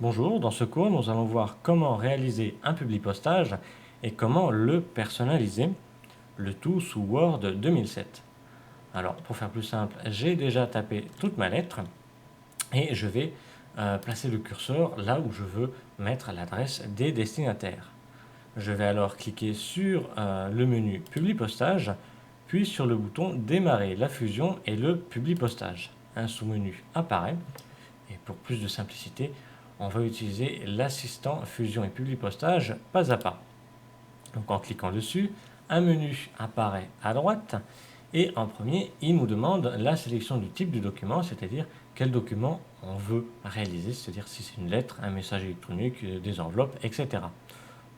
Bonjour, dans ce cours, nous allons voir comment réaliser un publipostage et comment le personnaliser, le tout sous Word 2007. Alors, pour faire plus simple, j'ai déjà tapé toute ma lettre et je vais placer le curseur là où je veux mettre l'adresse des destinataires. Je vais alors cliquer sur le menu Publipostage, puis sur le bouton Démarrer la fusion et le publipostage. Un sous-menu apparaît et pour plus de simplicité, on va utiliser l'assistant fusion et publipostage pas à pas. Donc en cliquant dessus, un menu apparaît à droite et en premier, il nous demande la sélection du type du document, c'est-à-dire quel document on veut réaliser, c'est-à-dire si c'est une lettre, un message électronique, des enveloppes, etc.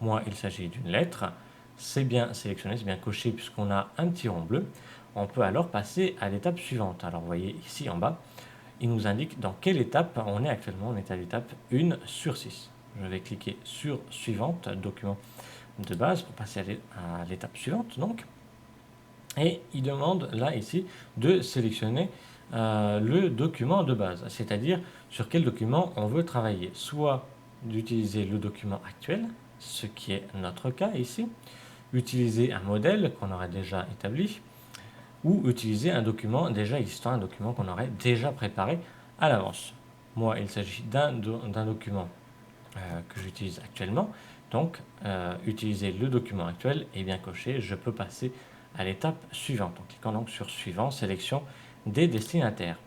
Moi, il s'agit d'une lettre. C'est bien sélectionné, c'est bien coché puisqu'on a un petit rond bleu. On peut alors passer à l'étape suivante. Alors vous voyez ici en bas, il nous indique dans quelle étape on est actuellement. On est à l'étape 1 sur 6. Je vais cliquer sur suivante, document de base, pour passer à l'étape suivante. Donc. Et il demande là ici de sélectionner le document de base, c'est-à-dire sur quel document on veut travailler. Soit d'utiliser le document actuel, ce qui est notre cas ici, utiliser un modèle qu'on aurait déjà établi, ou utiliser un document déjà existant, un document qu'on aurait déjà préparé à l'avance. Moi, il s'agit d'un document que j'utilise actuellement. Donc, utiliser le document actuel est bien coché. Je peux passer à l'étape suivante en cliquant donc sur Suivant, sélection des destinataires.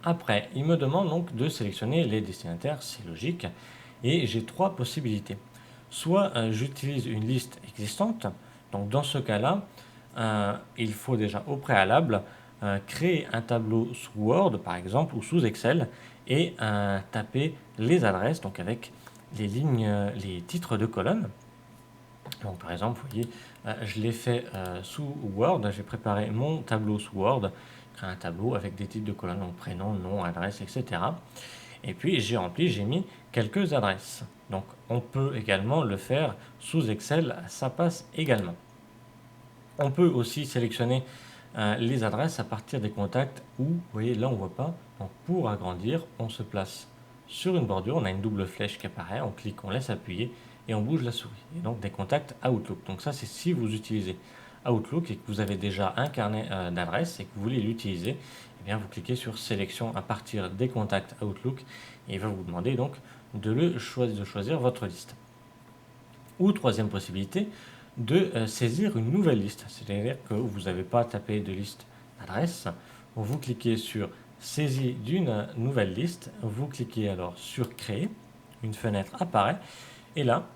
Après, il me demande donc de sélectionner les destinataires, c'est logique, et j'ai trois possibilités. Soit j'utilise une liste existante, donc dans ce cas-là, il faut déjà au préalable créer un tableau sous Word par exemple ou sous Excel et taper les adresses, donc avec les lignes, les titres de colonne. Donc par exemple, vous voyez, je l'ai fait sous Word, j'ai préparé mon tableau sous Word, créé un tableau avec des titres de colonne, donc prénom, nom, adresse, etc. Et puis j'ai rempli, j'ai mis quelques adresses. Donc on peut également le faire sous Excel, ça passe également. On peut aussi sélectionner les adresses à partir des contacts où, vous voyez là on ne voit pas, donc pour agrandir, on se place sur une bordure, on a une double flèche qui apparaît, on clique, on laisse appuyer et on bouge la souris. Et donc des contacts Outlook. Donc ça c'est si vous utilisez Outlook et que vous avez déjà un carnet d'adresses et que vous voulez l'utiliser, eh bien vous cliquez sur sélection à partir des contacts Outlook et il va vous demander donc de choisir votre liste. Ou troisième possibilité, de saisir une nouvelle liste. C'est-à-dire que vous n'avez pas tapé de liste d'adresse, vous cliquez sur saisie d'une nouvelle liste, vous cliquez alors sur créer, une fenêtre apparaît, et là,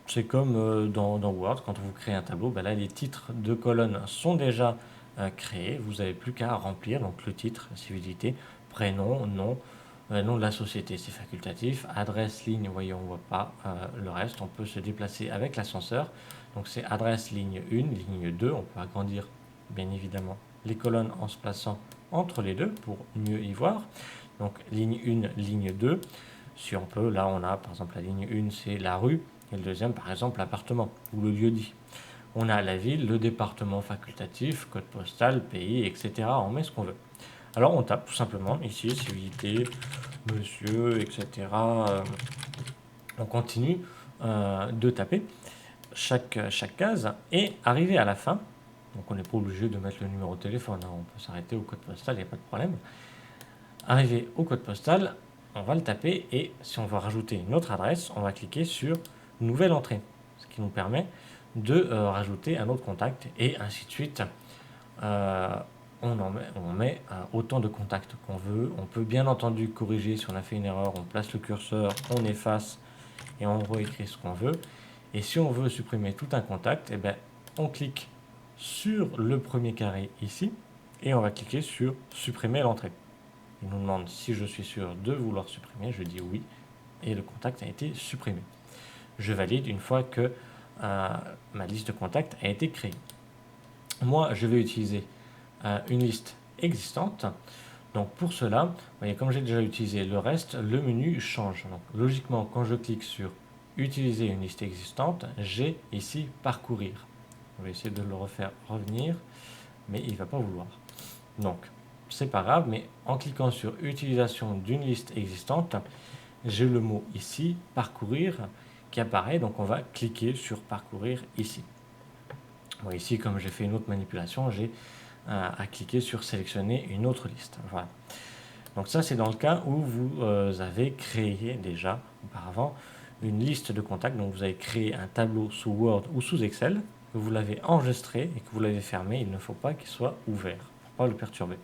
c'est comme dans Word, quand vous créez un tableau, ben là les titres de colonnes sont déjà créés, vous n'avez plus qu'à remplir donc le titre, civilité, prénom, nom, nom de la société, c'est facultatif, adresse, ligne, vous voyez on ne voit pas le reste, on peut se déplacer avec l'ascenseur, donc c'est adresse, ligne 1, ligne 2, on peut agrandir bien évidemment les colonnes en se plaçant entre les deux pour mieux y voir, donc ligne 1, ligne 2, si on peut, là on a par exemple la ligne 1 c'est la rue, et le deuxième par exemple l'appartement ou le lieu dit. On a la ville, le département facultatif, code postal, pays, etc. On met ce qu'on veut. Alors on tape tout simplement ici, civilité, monsieur, etc. On continue de taper chaque case et arrivé à la fin, donc on n'est pas obligé de mettre le numéro de téléphone, hein, on peut s'arrêter au code postal, il n'y a pas de problème. Arrivé au code postal, on va le taper et si on veut rajouter une autre adresse, on va cliquer sur Nouvelle entrée, ce qui nous permet de rajouter un autre contact et ainsi de suite. On met autant de contacts qu'on veut. On peut bien entendu corriger si on a fait une erreur, on place le curseur, on efface et on réécrit ce qu'on veut. Et si on veut supprimer tout un contact, eh ben, on clique sur le premier carré ici et on va cliquer sur supprimer l'entrée. Il nous demande si je suis sûr de vouloir supprimer, je dis oui et le contact a été supprimé. Je valide une fois que ma liste de contacts a été créée. Moi, je vais utiliser une liste existante. Donc pour cela, vous voyez, comme j'ai déjà utilisé le reste, le menu change. Donc logiquement, quand je clique sur utiliser une liste existante, j'ai ici parcourir. On va essayer de le refaire revenir, mais il ne va pas vouloir. Donc c'est pas grave, mais en cliquant sur utilisation d'une liste existante, j'ai le mot ici, parcourir, qui apparaît. Donc on va cliquer sur parcourir ici. Bon, ici, comme j'ai fait une autre manipulation, j'ai à cliquer sur sélectionner une autre liste. Voilà. Donc ça, c'est dans le cas où vous avez créé déjà auparavant une liste de contacts. Donc vous avez créé un tableau sous Word ou sous Excel, que vous l'avez enregistré et que vous l'avez fermé. Il ne faut pas qu'il soit ouvert pour ne pas le perturber.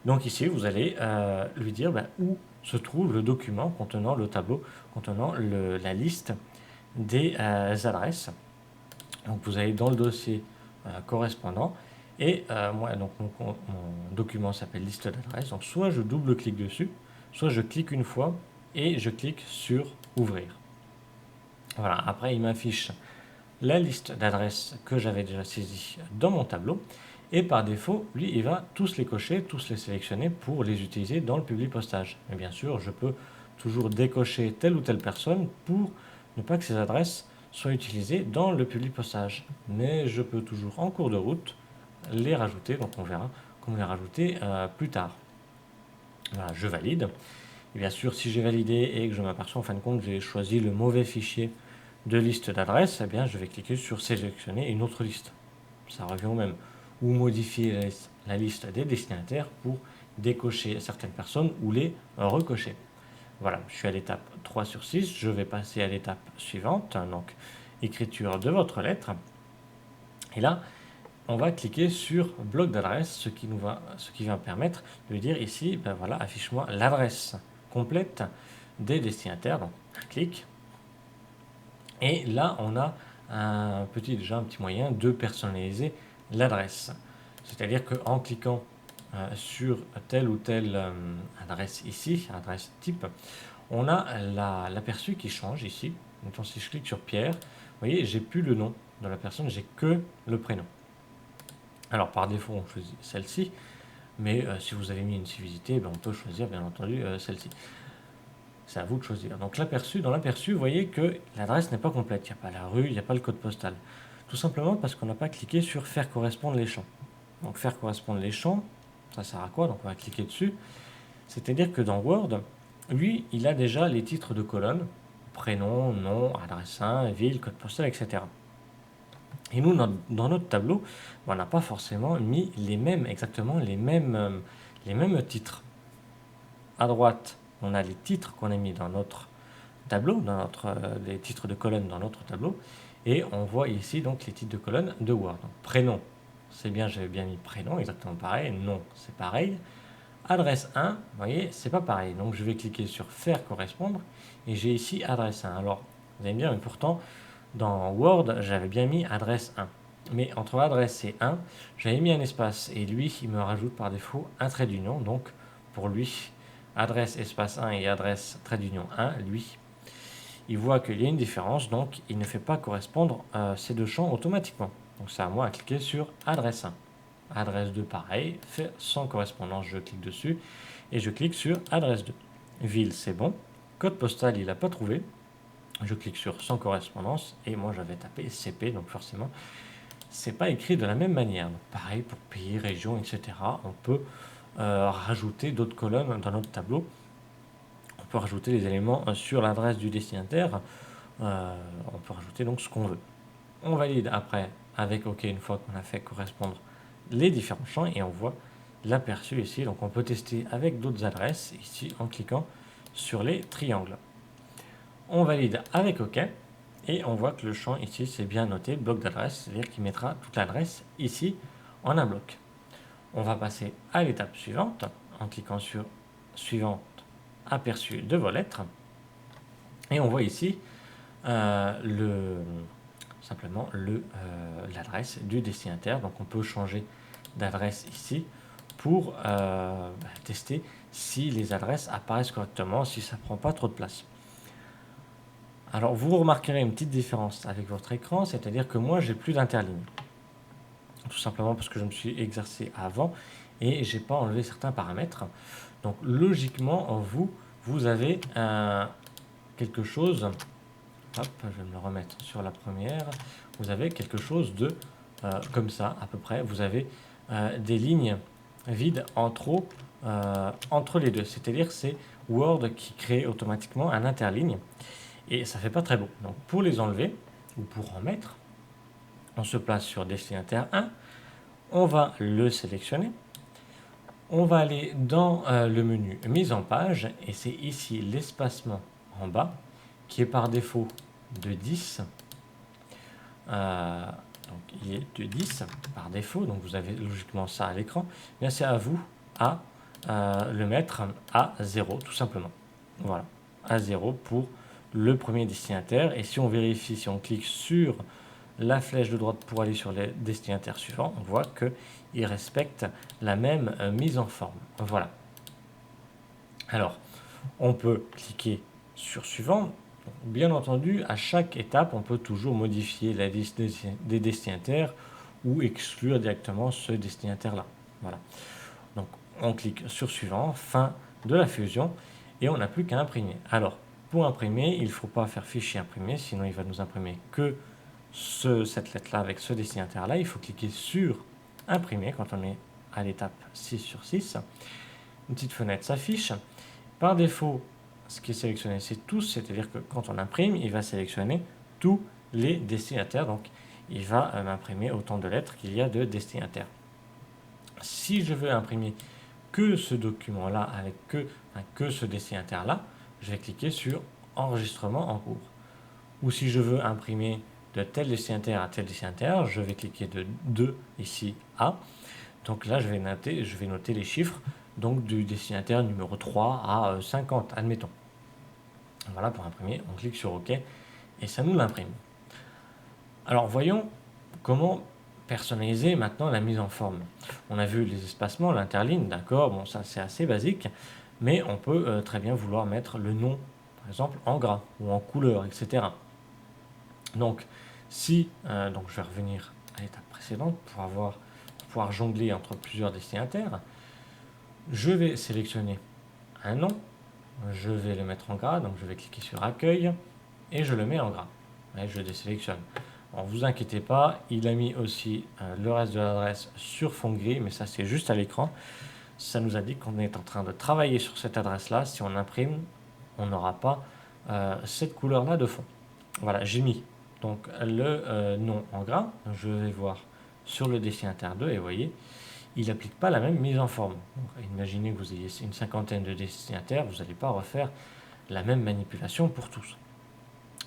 Donc ici, vous allez lui dire où se trouve le document contenant le tableau, contenant la liste des adresses. Donc vous allez dans le dossier correspondant et moi donc mon document s'appelle liste d'adresses. Donc soit je double-clique dessus, soit je clique une fois et je clique sur ouvrir. Voilà, après il m'affiche la liste d'adresses que j'avais déjà saisie dans mon tableau et par défaut, lui, il va tous les cocher, tous les sélectionner pour les utiliser dans le Publipostage. Mais bien sûr, je peux toujours décocher telle ou telle personne pour ne pas que ces adresses soient utilisées dans le Publipostage. Mais je peux toujours, en cours de route, les rajouter. Donc on verra comment les rajouter plus tard. Voilà, je valide. Et bien sûr, si j'ai validé et que je m'aperçois en fin de compte que j'ai choisi le mauvais fichier de liste d'adresses, eh bien je vais cliquer sur sélectionner une autre liste. Ça revient au même. Ou modifier la liste des destinataires pour décocher certaines personnes ou les recocher. Voilà, je suis à l'étape 3 sur 6, je vais passer à l'étape suivante, donc écriture de votre lettre. Et là, on va cliquer sur bloc d'adresse, ce qui va permettre de dire ici, voilà, affiche-moi l'adresse complète des destinataires. Donc, un clic. Et là, on a déjà un petit moyen de personnaliser l'adresse. C'est-à-dire qu'en cliquant sur telle ou telle adresse ici, adresse type, on a l'aperçu qui change ici. Donc si je clique sur Pierre, vous voyez, j'ai plus le nom de la personne, j'ai que le prénom. Alors par défaut, on choisit celle-ci, mais si vous avez mis une civilité, on peut choisir bien entendu celle-ci. C'est à vous de choisir. Donc dans l'aperçu, vous voyez que l'adresse n'est pas complète. Il n'y a pas la rue, il n'y a pas le code postal. Tout simplement parce qu'on n'a pas cliqué sur faire correspondre les champs. Donc faire correspondre les champs, ça sert à quoi? Donc on va cliquer dessus. C'est-à-dire que dans Word, lui, il a déjà les titres de colonne, prénom, nom, adresse 1, ville, code postal, etc. Et nous, dans notre tableau, on n'a pas forcément mis exactement les mêmes titres. À droite, on a les titres qu'on a mis dans notre tableau, les titres de colonne dans notre tableau, et on voit ici donc les titres de colonne de Word. Donc, prénom, c'est bien, j'avais bien mis prénom, exactement pareil, nom, c'est pareil. Adresse 1, vous voyez, c'est pas pareil. Donc je vais cliquer sur faire correspondre, et j'ai ici adresse 1. Alors, vous allez me dire, mais pourtant, dans Word, j'avais bien mis adresse 1. Mais entre adresse et 1, j'avais mis un espace, et lui, il me rajoute par défaut un trait d'union, donc pour lui, adresse espace 1 et adresse trait d'union 1, lui, il voit qu'il y a une différence, donc il ne fait pas correspondre ces deux champs automatiquement. Donc c'est à moi à cliquer sur adresse 1. Adresse 2, pareil, fait sans correspondance, je clique dessus et je clique sur adresse 2. Ville, c'est bon. Code postal, il n'a pas trouvé. Je clique sur sans correspondance et moi j'avais tapé CP, donc forcément, c'est pas écrit de la même manière. Donc pareil pour pays, région, etc. On peut rajouter d'autres colonnes dans notre tableau. On peut rajouter les éléments sur l'adresse du destinataire. On peut rajouter donc ce qu'on veut. On valide après avec OK une fois qu'on a fait correspondre les différents champs et on voit l'aperçu ici. Donc on peut tester avec d'autres adresses ici en cliquant sur les triangles. On valide avec OK et on voit que le champ ici c'est bien noté bloc d'adresse, c'est-à-dire qu'il mettra toute l'adresse ici en un bloc. On va passer à l'étape suivante en cliquant sur suivante, aperçu de vos lettres. Et on voit ici simplement l'adresse du destinataire. Donc on peut changer d'adresse ici pour tester si les adresses apparaissent correctement, si ça ne prend pas trop de place. Alors vous remarquerez une petite différence avec votre écran, c'est-à-dire que moi j'ai plus d'interligne. Tout simplement parce que je me suis exercé avant et j'ai pas enlevé certains paramètres. Donc logiquement, vous avez quelque chose, hop, je vais me le remettre sur la première, vous avez quelque chose de comme ça à peu près, vous avez des lignes vides en trop entre les deux, c'est-à-dire c'est Word qui crée automatiquement un interligne et ça fait pas très beau. Donc pour les enlever ou pour en mettre, on se place sur destinataire 1, on va le sélectionner, on va aller dans le menu mise en page et c'est ici l'espacement en bas qui est par défaut de 10. Donc il est de 10 par défaut, donc vous avez logiquement ça à l'écran. Bien c'est à vous à le mettre à 0 tout simplement. Voilà, à 0 pour le premier destinataire. Et si on vérifie, si on clique sur la flèche de droite pour aller sur les destinataires suivants, on voit qu'il respecte la même mise en forme. Voilà. Alors, on peut cliquer sur suivant. Bien entendu, à chaque étape, on peut toujours modifier la liste des destinataires ou exclure directement ce destinataire-là. Voilà. Donc, on clique sur suivant, fin de la fusion, et on n'a plus qu'à imprimer. Alors, pour imprimer, il ne faut pas faire fichier imprimé, sinon il va nous imprimer que cette lettre-là avec ce destinataire-là. Il faut cliquer sur imprimer quand on est à l'étape 6 sur 6. Une petite fenêtre s'affiche. Par défaut, ce qui est sélectionné, c'est tous, c'est-à-dire que quand on imprime, il va sélectionner tous les destinataires. Donc, il va m'imprimer autant de lettres qu'il y a de destinataires. Si je veux imprimer que ce document-là avec que ce destinataire-là, je vais cliquer sur enregistrement en cours. Ou si je veux imprimer de tel destinataire à tel destinataire, je vais cliquer de 2 ici à. Donc là, je vais noter les chiffres donc du destinataire numéro 3 à 50, admettons. Voilà, pour imprimer, on clique sur OK et ça nous l'imprime. Alors voyons comment personnaliser maintenant la mise en forme. On a vu les espacements, l'interligne, d'accord, bon ça c'est assez basique, mais on peut très bien vouloir mettre le nom, par exemple en gras ou en couleur, etc. Donc si, donc je vais revenir à l'étape précédente pour pouvoir jongler entre plusieurs destinataires. Je vais sélectionner un nom, je vais le mettre en gras, donc je vais cliquer sur accueil et je le mets en gras. Et je désélectionne. Ne vous inquiétez pas, il a mis aussi le reste de l'adresse sur fond gris, mais ça c'est juste à l'écran. Ça nous indique qu'on est en train de travailler sur cette adresse-là. Si on imprime, on n'aura pas cette couleur-là de fond. Voilà, j'ai mis donc le nom en gras. Je vais voir sur le destinataire 2 et vous voyez, il n'applique pas la même mise en forme. Donc, imaginez que vous ayez une cinquantaine de destinataires, vous n'allez pas refaire la même manipulation pour tous.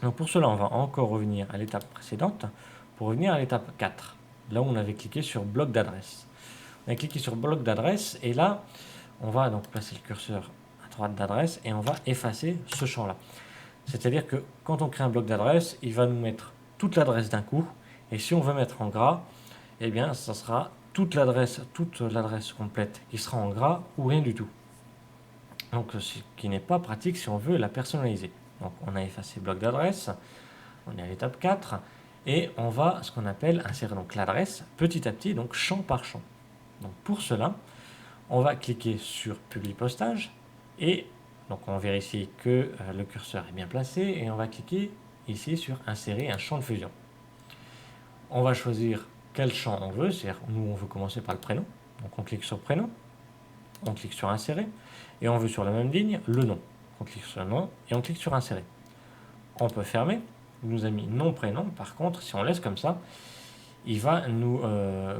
Donc pour cela, on va encore revenir à l'étape précédente pour revenir à l'étape 4, là où on avait cliqué sur bloc d'adresse. On a cliqué sur bloc d'adresse et là, on va donc placer le curseur à droite d'adresse et on va effacer ce champ-là. C'est-à-dire que quand on crée un bloc d'adresse, il va nous mettre toute l'adresse d'un coup et si on veut mettre en gras, eh bien ça sera toute l'adresse complète qui sera en gras ou rien du tout. Donc ce qui n'est pas pratique si on veut la personnaliser. Donc on a effacé bloc d'adresse, on est à l'étape 4 et on va ce qu'on appelle insérer donc l'adresse petit à petit, donc champ par champ. Donc pour cela, on va cliquer sur publier postage et donc on vérifie que le curseur est bien placé et on va cliquer ici sur insérer un champ de fusion. On va choisir quel champ on veut, c'est-à-dire nous on veut commencer par le prénom, donc on clique sur prénom, on clique sur insérer et on veut sur la même ligne le nom. On clique sur le nom et on clique sur insérer. On peut fermer, il nous a mis nom prénom, par contre si on laisse comme ça, il va nous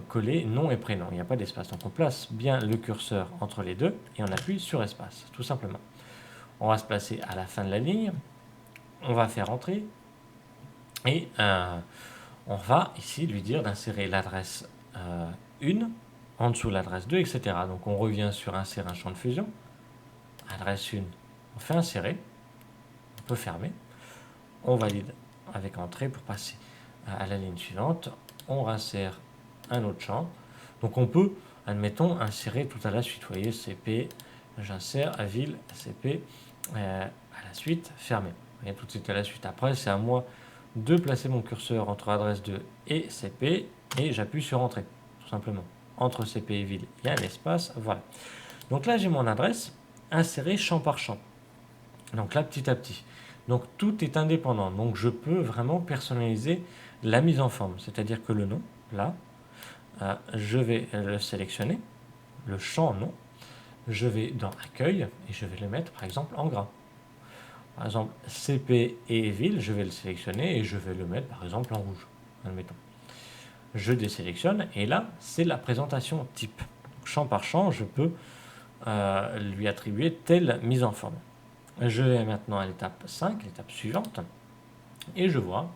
coller nom et prénom, il n'y a pas d'espace. Donc on place bien le curseur entre les deux et on appuie sur espace, tout simplement. On va se placer à la fin de la ligne, on va faire entrer et on va ici lui dire d'insérer l'adresse 1, en dessous l'adresse 2, etc. Donc on revient sur insérer un champ de fusion, adresse 1, on fait insérer, on peut fermer, on valide avec entrée pour passer à la ligne suivante, on insère un autre champ, donc on peut, admettons, insérer tout à la suite, vous voyez, CP, j'insère à ville, CP, à la suite, fermé, vous voyez, tout de suite à la suite. Après, c'est à moi de placer mon curseur entre adresse 2 et CP, et j'appuie sur entrée, tout simplement. Entre CP et ville, il y a un espace, voilà. Donc là, j'ai mon adresse, insérée champ par champ. Donc là, petit à petit. Donc tout est indépendant. Donc je peux vraiment personnaliser la mise en forme. C'est-à-dire que le nom, là, je vais le sélectionner, le champ nom. je vais dans Accueil et je vais le mettre par exemple en gras. Par exemple, CP et ville, je vais le sélectionner et je vais le mettre par exemple en rouge, admettons. Je désélectionne et là, c'est la présentation type. Champ par champ, je peux lui attribuer telle mise en forme. Je vais maintenant à l'étape 5, l'étape suivante, et je vois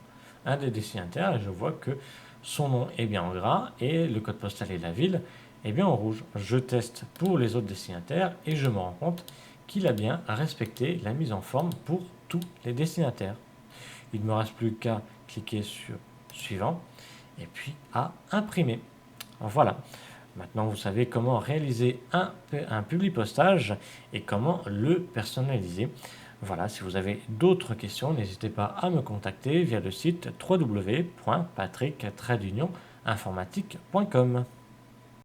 un des destinataires et je vois que son nom est bien en gras et le code postal et la ville est bien en rouge. Je teste pour les autres destinataires et je me rends compte qu'il a bien respecté la mise en forme pour tous les destinataires. Il ne me reste plus qu'à cliquer sur suivant et puis à imprimer. Voilà. Maintenant, vous savez comment réaliser un publipostage et comment le personnaliser. Voilà, si vous avez d'autres questions, n'hésitez pas à me contacter via le site www.patrick-informatique.com.